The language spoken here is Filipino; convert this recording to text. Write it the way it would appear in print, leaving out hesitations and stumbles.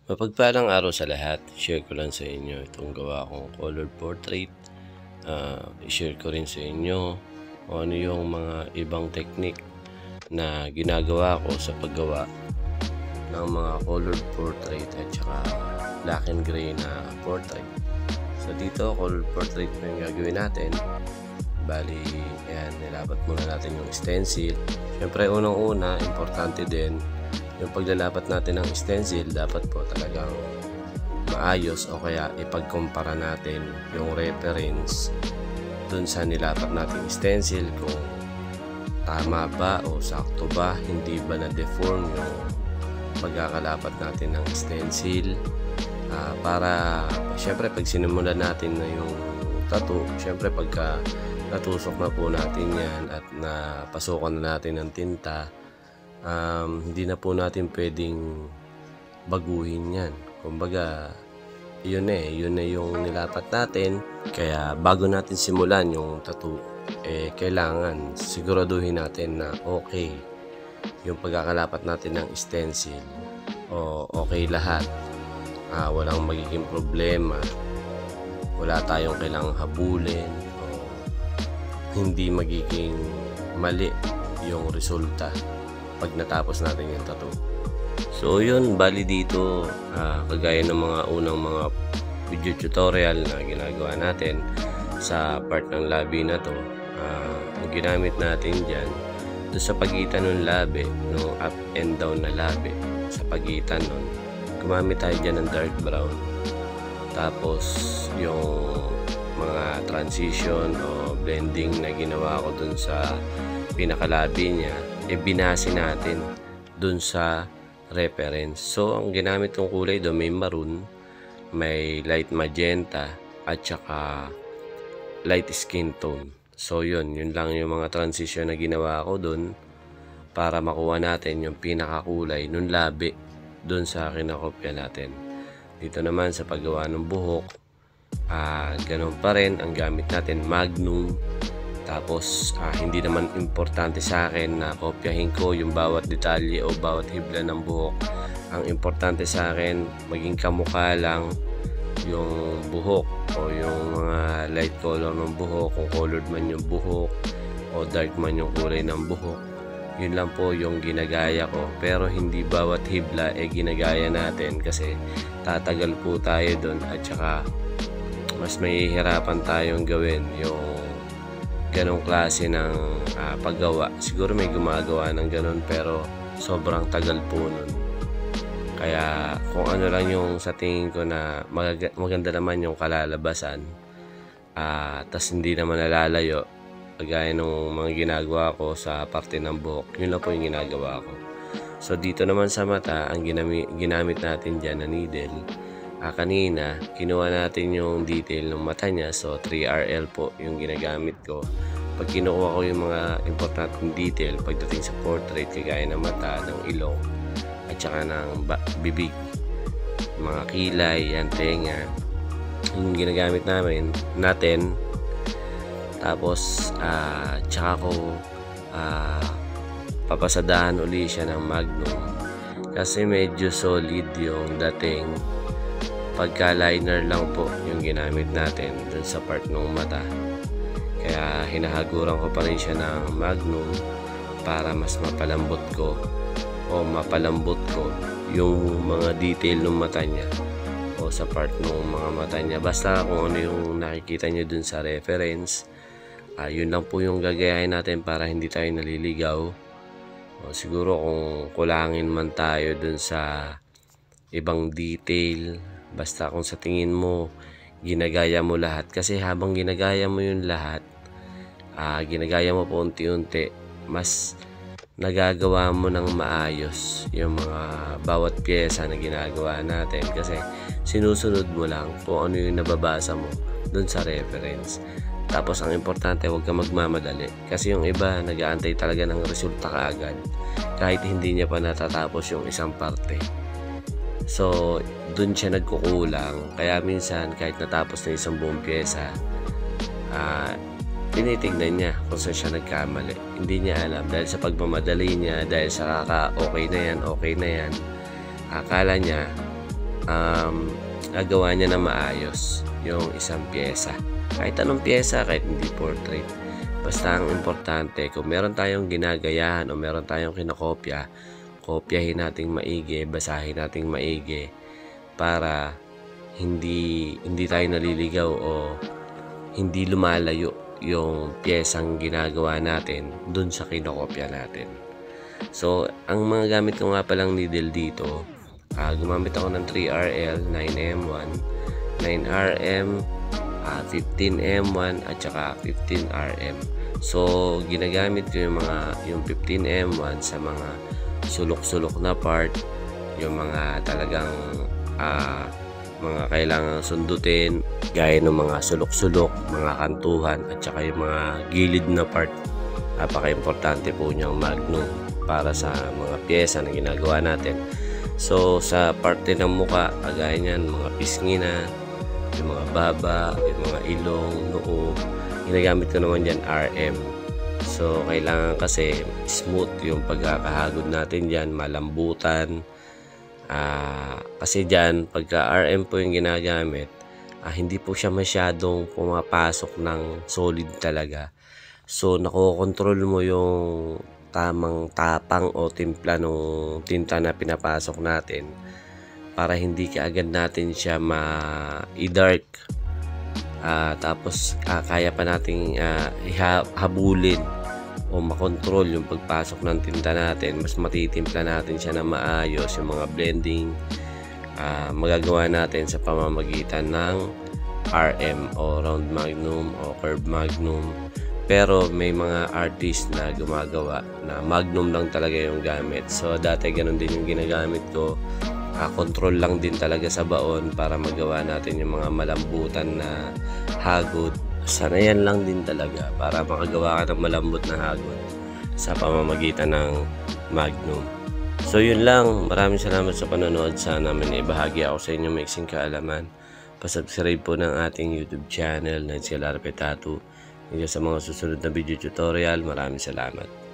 Mapagpalang araw sa lahat. Share ko lang sa inyo itong gawa kong colored portrait. I-share ko rin sa inyo kung ano yung mga ibang technique na ginagawa ko sa paggawa ng mga colored portrait at saka black and gray na portrait. So dito, colored portrait na yung gagawin natin. Bali, ayan, nilapat muna natin yung stencil. Siyempre, unang-una, importante din yung paglalapat natin ng stencil. Dapat po talagang maayos o kaya ipagkumpara natin yung reference dun sa nilapat nating stencil kung tama ba o sakto ba, hindi ba na-deform yung pagkakalapat natin ng stencil. Para syempre pag sinimulan natin na yung tattoo, syempre pagka natusok na po natin yan at napasukan na natin ng tinta, hindi na po natin pwedeng baguhin yan. Kumbaga, yun na yung nilapat natin. Kaya bago natin simulan yung tattoo, kailangan siguraduhin natin na okay yung pagkakalapat natin ng stencil o okay lahat. Walang magiging problema, wala tayong kailangang habulin, hindi magiging mali yung resulta pag natapos natin yung tattoo. So yun, bali dito kagaya ng mga unang mga video tutorial na ginagawa natin sa part ng labi na to, ang ginamit natin dyan doon sa pagitan ng labi, no up and down na labi, sa pagitan nun gumamit tayo dyan ng dark brown. Tapos yung mga transition o blending na ginawa ko dun sa pinakalabi niya, binase natin dun sa reference. So ang ginamit kong kulay doon, may maroon, may light magenta at saka light skin tone. So yun lang yung mga transition na ginawa ko doon para makuha natin yung pinakakulay nung labi doon sa kinakopya natin. Dito naman sa paggawa ng buhok, ganun pa rin ang gamit natin, Magnum. Tapos hindi naman importante sa akin na kopyahin ko yung bawat detalye o bawat hibla ng buhok. Ang importante sa akin, maging kamukha lang yung buhok o yung mga light color ng buhok, kung colored man yung buhok o dark man yung kulay ng buhok. Yun lang po yung ginagaya ko, pero hindi bawat hibla ginagaya natin kasi tatagal po tayo dun at saka mas mahihirapan tayong gawin yung ganong klase ng paggawa. Siguro may gumagawa ng ganon pero sobrang tagal po nun. Kaya kung ano lang yung sa tingin ko na maganda naman yung kalalabasan, tas hindi naman nalalayo kagaya nung mga ginagawa ko sa parte ng buhok, yun lang po yung ginagawa ko. So dito naman sa mata, ang ginamit natin dyan na needle, kanina kinuha natin yung detail ng mata niya, so 3RL po yung ginagamit ko. Pag kinuha ko yung mga importanteng detail pagdating sa portrait, kagaya ng mata, ng ilong at saka ng bibig, mga kilay, yan, tenga, yung ginagamit natin. Tapos tsaka ko papasadahan uli siya ng Magnum kasi medyo solid yung dating. Pagka liner lang po yung ginamit natin dun sa part ng mata, kaya hinahaguran ko pa rin siya ng Magnum para mas mapalambot ko yung mga detail ng mata niya o sa part ng mga mata niya. Basta kung ano yung nakikita nyo dun sa reference, yun lang po yung gagayahin natin para hindi tayo naliligaw. O siguro kung kulangin man tayo dun sa ibang detail, basta kung sa tingin mo ginagaya mo lahat, kasi habang ginagaya mo yung lahat, ginagaya mo po unti-unti, mas nagagawa mo ng maayos yung mga bawat pyesa na ginagawa natin kasi sinusunod mo lang kung ano yung nababasa mo dun sa reference. Tapos ang importante, huwag ka magmamadali kasi yung iba nag-aantay talaga ng resulta kaagad kahit hindi niya pa natatapos yung isang parte. So dun siya nagkukulang, kaya minsan kahit natapos na isang buong pyesa, tinitignan niya kung saan siya nagkamali. Hindi niya alam dahil sa pagmamadali niya, dahil sa okay na yan, akala niya gagawa niya na maayos yung isang pyesa. Kahit anong pyesa, kahit hindi portrait. Basta ang importante, kung meron tayong ginagayahan o meron tayong kinokopya, kopyahin nating maigi, basahin nating maigi para hindi tayo naliligaw o hindi lumalayo yung pyesang ginagawa natin dun sa kinokopya natin. So, ang mga gamit ko nga palang needle dito, gumamit ako ng 3RL 9M1, 9RM, 15M1 at saka 15RM. So, ginagamit ko yung 15M1 sa mga sulok-sulok na part, yung mga talagang mga kailangang sundutin, gaya ng mga sulok-sulok, mga kantuhan at saka yung mga gilid na part. Napaka-importante po niyang magnum para sa mga pyesa na ginagawa natin. So, sa parte ng muka, kagaya niyan, mga pisngi na, yung mga baba, yung mga ilong, noo, ginagamit ko naman dyan RM. So, kailangan kasi smooth yung pagkakahagod natin dyan, malambutan. Kasi dyan, pagka RM po yung ginagamit, hindi po siya masyadong pumapasok ng solid talaga. So, nakokontrol mo yung tamang tapang o timpla ng tinta na pinapasok natin para hindi kaagad natin siya ma-dark. Tapos, kaya pa nating habulin o makontrol yung pagpasok ng tinta natin. Mas matitimpla natin siya na maayos. Yung mga blending magagawa natin sa pamamagitan ng RM o round magnum o curve magnum. Pero may mga artist na gumagawa na magnum lang talaga yung gamit. So dati ganun din yung ginagamit ko. Control lang din talaga sa baon para magawa natin yung mga malambutan na hagod. Sanayan lang din talaga para makagawa ka ng malambot na hagod sa pamamagitan ng magnum. So yun lang. Maraming salamat sa panonood. Sana may ibahagi ako sa inyo maiksing kaalaman. Pasubscribe po ng ating YouTube channel na Nancy Alarpe Tattoo. Hanggang sa mga susunod na video tutorial. Maraming salamat.